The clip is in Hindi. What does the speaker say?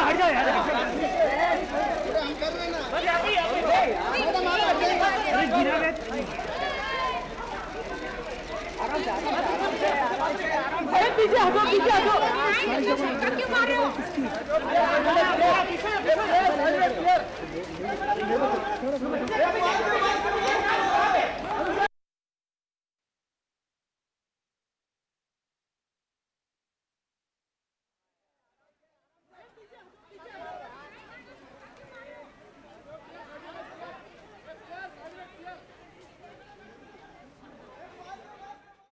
हट जाओ यार। अरे पीछे हटो, पीछे हटो। क्यों मार रहे हो?